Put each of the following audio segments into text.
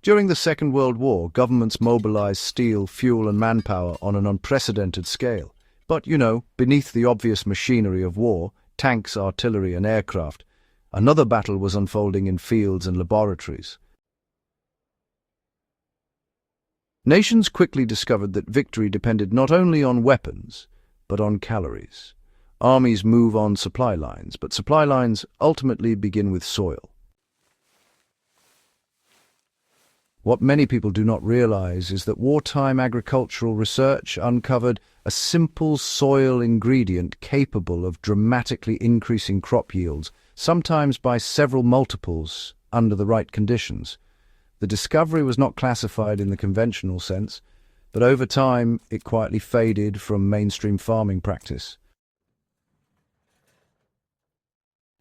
During the Second World War, governments mobilized steel, fuel, and manpower on an unprecedented scale. But, beneath the obvious machinery of war, tanks, artillery, and aircraft, another battle was unfolding in fields and laboratories. Nations quickly discovered that victory depended not only on weapons, but on calories. Armies move on supply lines, but supply lines ultimately begin with soil. What many people do not realize is that wartime agricultural research uncovered a simple soil ingredient capable of dramatically increasing crop yields, sometimes by several multiples under the right conditions. The discovery was not classified in the conventional sense, but over time it quietly faded from mainstream farming practice.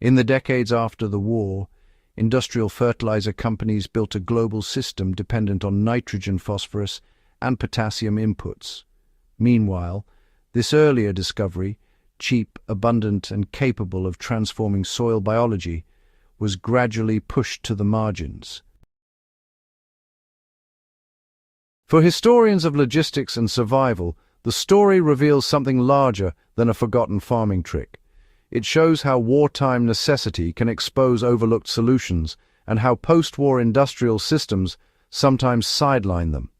In the decades after the war, industrial fertilizer companies built a global system dependent on nitrogen, phosphorus, and potassium inputs. Meanwhile, this earlier discovery, cheap, abundant, and capable of transforming soil biology, was gradually pushed to the margins. For historians of logistics and survival, the story reveals something larger than a forgotten farming trick. It shows how wartime necessity can expose overlooked solutions and how post-war industrial systems sometimes sideline them.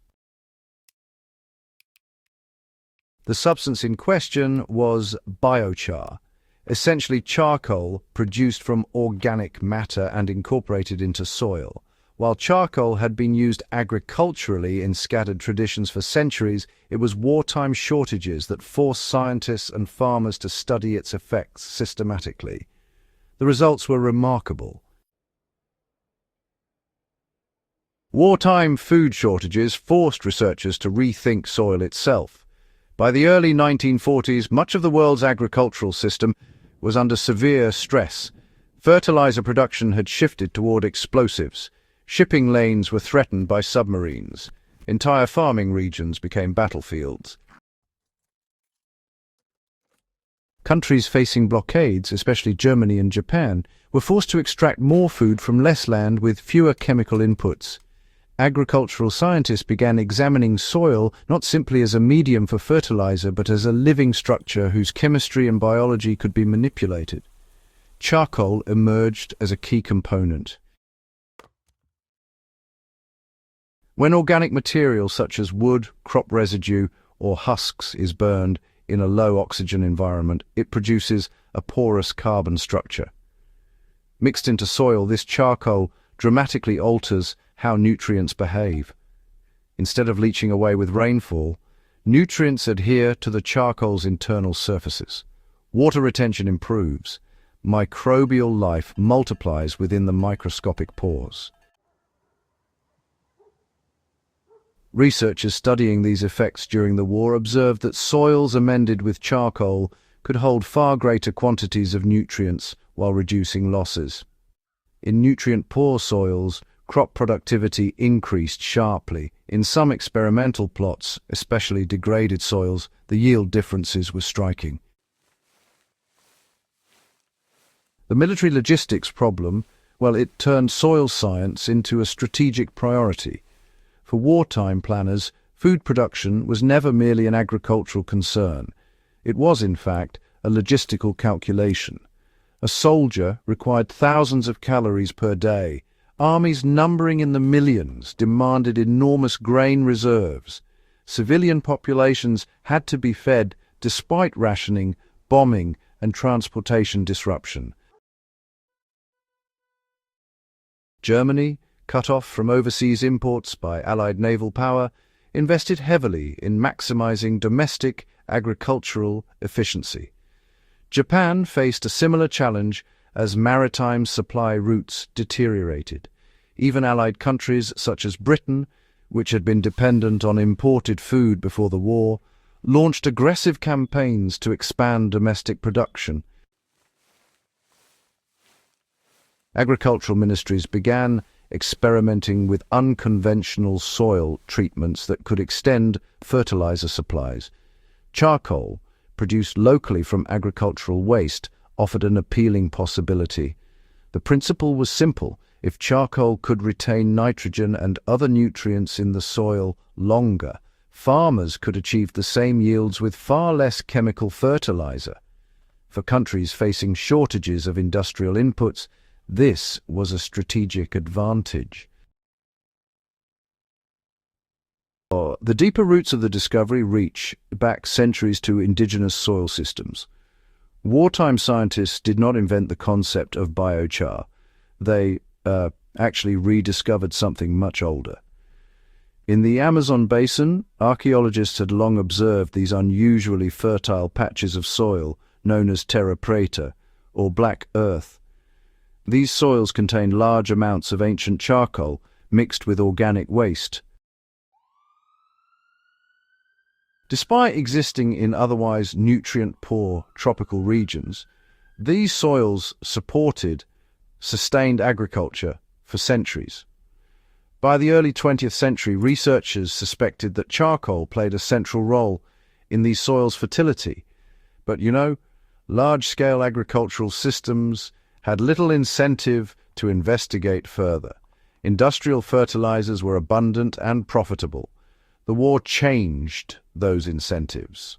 The substance in question was biochar, essentially charcoal produced from organic matter and incorporated into soil. While charcoal had been used agriculturally in scattered traditions for centuries, it was wartime shortages that forced scientists and farmers to study its effects systematically. The results were remarkable. Wartime food shortages forced researchers to rethink soil itself. By the early 1940s, much of the world's agricultural system was under severe stress. Fertilizer production had shifted toward explosives. Shipping lanes were threatened by submarines. Entire farming regions became battlefields. Countries facing blockades, especially Germany and Japan, were forced to extract more food from less land with fewer chemical inputs. Agricultural scientists began examining soil not simply as a medium for fertilizer, but as a living structure whose chemistry and biology could be manipulated. Charcoal emerged as a key component. When organic material such as wood, crop residue, or husks is burned in a low-oxygen environment, it produces a porous carbon structure. Mixed into soil, this charcoal dramatically alters how nutrients behave. Instead of leaching away with rainfall, nutrients adhere to the charcoal's internal surfaces. Water retention improves. Microbial life multiplies within the microscopic pores. Researchers studying these effects during the war observed that soils amended with charcoal could hold far greater quantities of nutrients while reducing losses. In nutrient-poor soils, crop productivity increased sharply. In some experimental plots, especially degraded soils, the yield differences were striking. The military logistics problem, it turned soil science into a strategic priority. For wartime planners, food production was never merely an agricultural concern. It was, in fact, a logistical calculation. A soldier required thousands of calories per day. Armies numbering in the millions demanded enormous grain reserves. Civilian populations had to be fed despite rationing, bombing, and transportation disruption. Germany, cut off from overseas imports by Allied naval power, invested heavily in maximizing domestic agricultural efficiency. Japan faced a similar challenge as maritime supply routes deteriorated. Even Allied countries such as Britain, which had been dependent on imported food before the war, launched aggressive campaigns to expand domestic production. Agricultural ministries began experimenting with unconventional soil treatments that could extend fertilizer supplies. Charcoal, produced locally from agricultural waste, offered an appealing possibility. The principle was simple. If charcoal could retain nitrogen and other nutrients in the soil longer, farmers could achieve the same yields with far less chemical fertilizer. For countries facing shortages of industrial inputs, this was a strategic advantage. The deeper roots of the discovery reach back centuries to indigenous soil systems. Wartime scientists did not invent the concept of biochar. They actually rediscovered something much older. In the Amazon basin, archaeologists had long observed these unusually fertile patches of soil known as terra preta, or black earth. These soils contained large amounts of ancient charcoal mixed with organic waste. Despite existing in otherwise nutrient-poor tropical regions, these soils supported sustained agriculture for centuries. By the early 20th century, researchers suspected that charcoal played a central role in these soils' fertility. But large-scale agricultural systems had little incentive to investigate further. Industrial fertilizers were abundant and profitable. The war changed those incentives.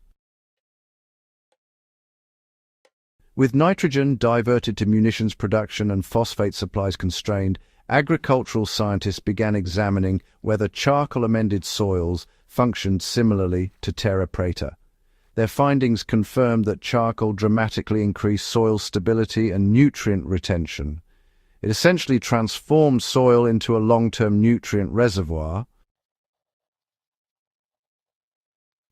With nitrogen diverted to munitions production and phosphate supplies constrained, agricultural scientists began examining whether charcoal-amended soils functioned similarly to terra preta. Their findings confirmed that charcoal dramatically increased soil stability and nutrient retention. It essentially transformed soil into a long-term nutrient reservoir.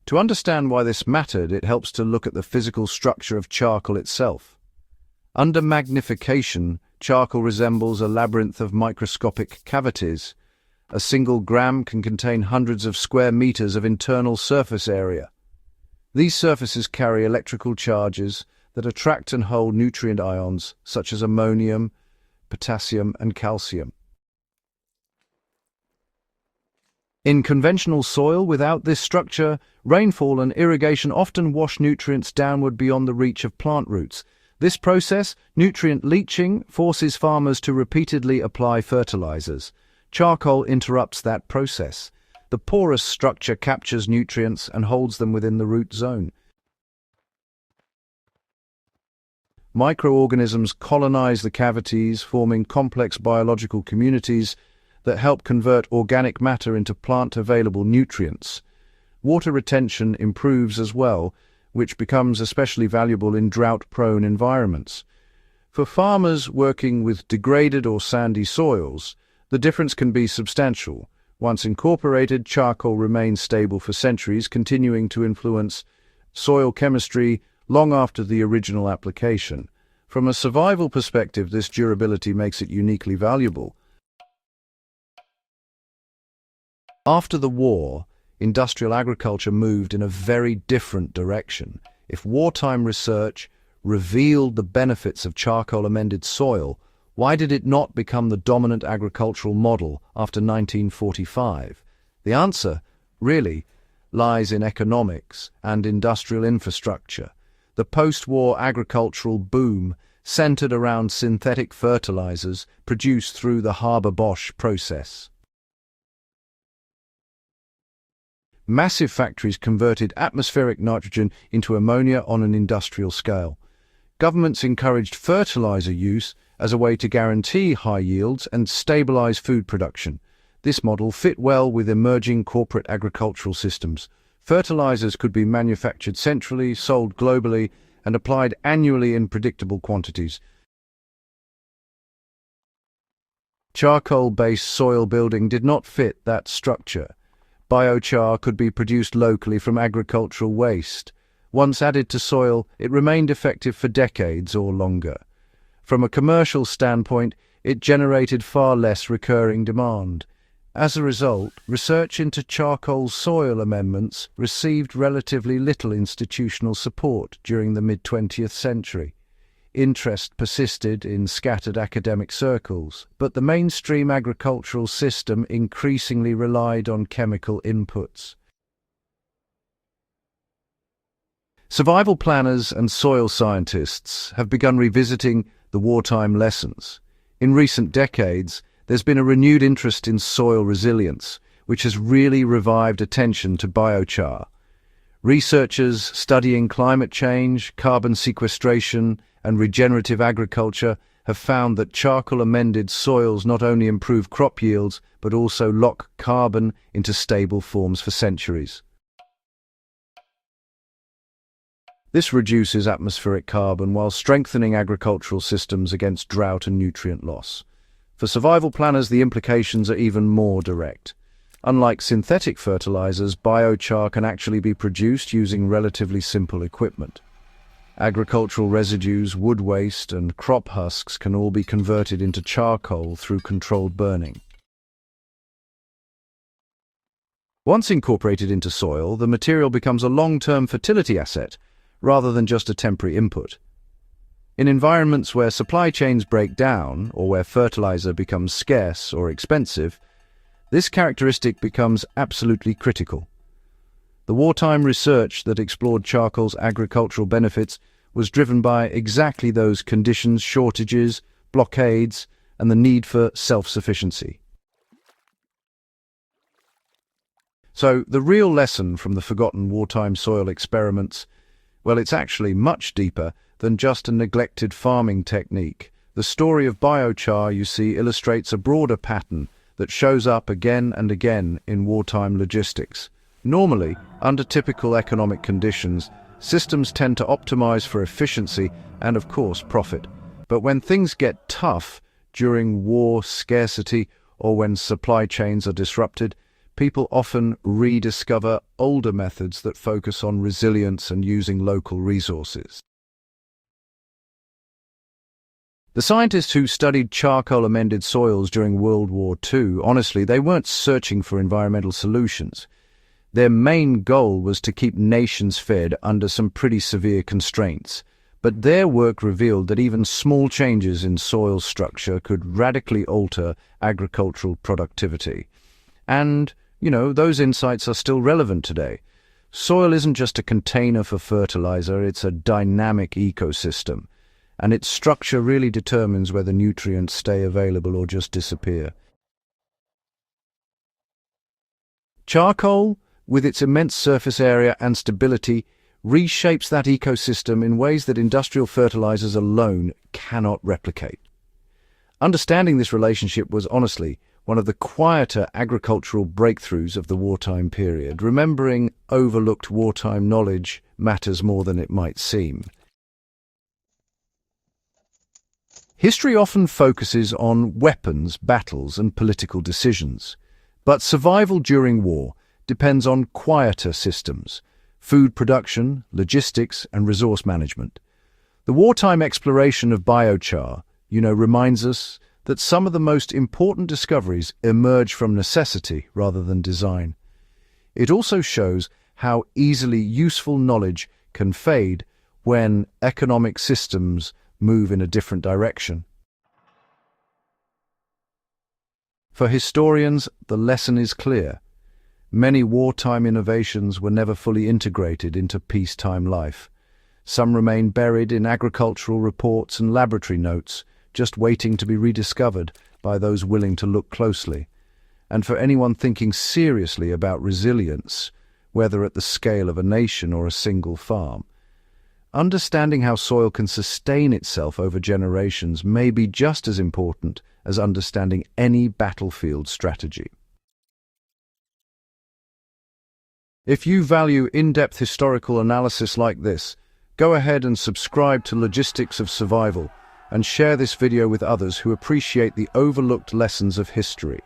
To understand why this mattered, it helps to look at the physical structure of charcoal itself. Under magnification, charcoal resembles a labyrinth of microscopic cavities. A single gram can contain hundreds of square meters of internal surface area. These surfaces carry electrical charges that attract and hold nutrient ions such as ammonium, potassium, and calcium. In conventional soil without this structure, rainfall and irrigation often wash nutrients downward beyond the reach of plant roots. This process, nutrient leaching, forces farmers to repeatedly apply fertilizers. Charcoal interrupts that process. The porous structure captures nutrients and holds them within the root zone. Microorganisms colonize the cavities, forming complex biological communities that help convert organic matter into plant-available nutrients. Water retention improves as well, which becomes especially valuable in drought-prone environments. For farmers working with degraded or sandy soils, the difference can be substantial. Once incorporated, charcoal remains stable for centuries, continuing to influence soil chemistry long after the original application. From a survival perspective, this durability makes it uniquely valuable. After the war, industrial agriculture moved in a very different direction. If wartime research revealed the benefits of charcoal-amended soil, why did it not become the dominant agricultural model after 1945? The answer, really, lies in economics and industrial infrastructure. The post-war agricultural boom centered around synthetic fertilizers produced through the Haber-Bosch process. Massive factories converted atmospheric nitrogen into ammonia on an industrial scale. Governments encouraged fertilizer use as a way to guarantee high yields and stabilize food production. This model fit well with emerging corporate agricultural systems. Fertilizers could be manufactured centrally, sold globally, and applied annually in predictable quantities. Charcoal-based soil building did not fit that structure. Biochar could be produced locally from agricultural waste. Once added to soil, it remained effective for decades or longer. From a commercial standpoint, it generated far less recurring demand. As a result, research into charcoal soil amendments received relatively little institutional support during the mid-20th century. Interest persisted in scattered academic circles, but the mainstream agricultural system increasingly relied on chemical inputs. Survival planners and soil scientists have begun revisiting the wartime lessons. In recent decades, there's been a renewed interest in soil resilience, which has really revived attention to biochar. Researchers studying climate change, carbon sequestration, and regenerative agriculture have found that charcoal-amended soils not only improve crop yields, but also lock carbon into stable forms for centuries. This reduces atmospheric carbon while strengthening agricultural systems against drought and nutrient loss. For survival planners, the implications are even more direct. Unlike synthetic fertilizers, biochar can actually be produced using relatively simple equipment. Agricultural residues, wood waste, and crop husks can all be converted into charcoal through controlled burning. Once incorporated into soil, the material becomes a long-term fertility asset, rather than just a temporary input. In environments where supply chains break down, or where fertilizer becomes scarce or expensive, this characteristic becomes absolutely critical. The wartime research that explored charcoal's agricultural benefits was driven by exactly those conditions: shortages, blockades, and the need for self-sufficiency. So, the real lesson from the forgotten wartime soil experiments, well, it's actually much deeper than just a neglected farming technique. The story of biochar, you see, illustrates a broader pattern that shows up again and again in wartime logistics. Normally, under typical economic conditions, systems tend to optimize for efficiency and, of course, profit. But when things get tough during war, scarcity, or when supply chains are disrupted, people often rediscover older methods that focus on resilience and using local resources. The scientists who studied charcoal-amended soils during World War II, honestly, they weren't searching for environmental solutions. Their main goal was to keep nations fed under some pretty severe constraints. But their work revealed that even small changes in soil structure could radically alter agricultural productivity. And, those insights are still relevant today. Soil isn't just a container for fertilizer, it's a dynamic ecosystem. And its structure really determines whether nutrients stay available or just disappear. Charcoal, with its immense surface area and stability, reshapes that ecosystem in ways that industrial fertilizers alone cannot replicate. Understanding this relationship was honestly one of the quieter agricultural breakthroughs of the wartime period. Remembering overlooked wartime knowledge matters more than it might seem. History often focuses on weapons, battles, and political decisions. But survival during war depends on quieter systems: food production, logistics, and resource management. The wartime exploration of biochar, reminds us that some of the most important discoveries emerge from necessity rather than design. It also shows how easily useful knowledge can fade when economic systems move in a different direction. For historians, the lesson is clear. Many wartime innovations were never fully integrated into peacetime life. Some remain buried in agricultural reports and laboratory notes, just waiting to be rediscovered by those willing to look closely. And for anyone thinking seriously about resilience, whether at the scale of a nation or a single farm, understanding how soil can sustain itself over generations may be just as important as understanding any battlefield strategy. If you value in-depth historical analysis like this, go ahead and subscribe to Logistics of Survival and share this video with others who appreciate the overlooked lessons of history.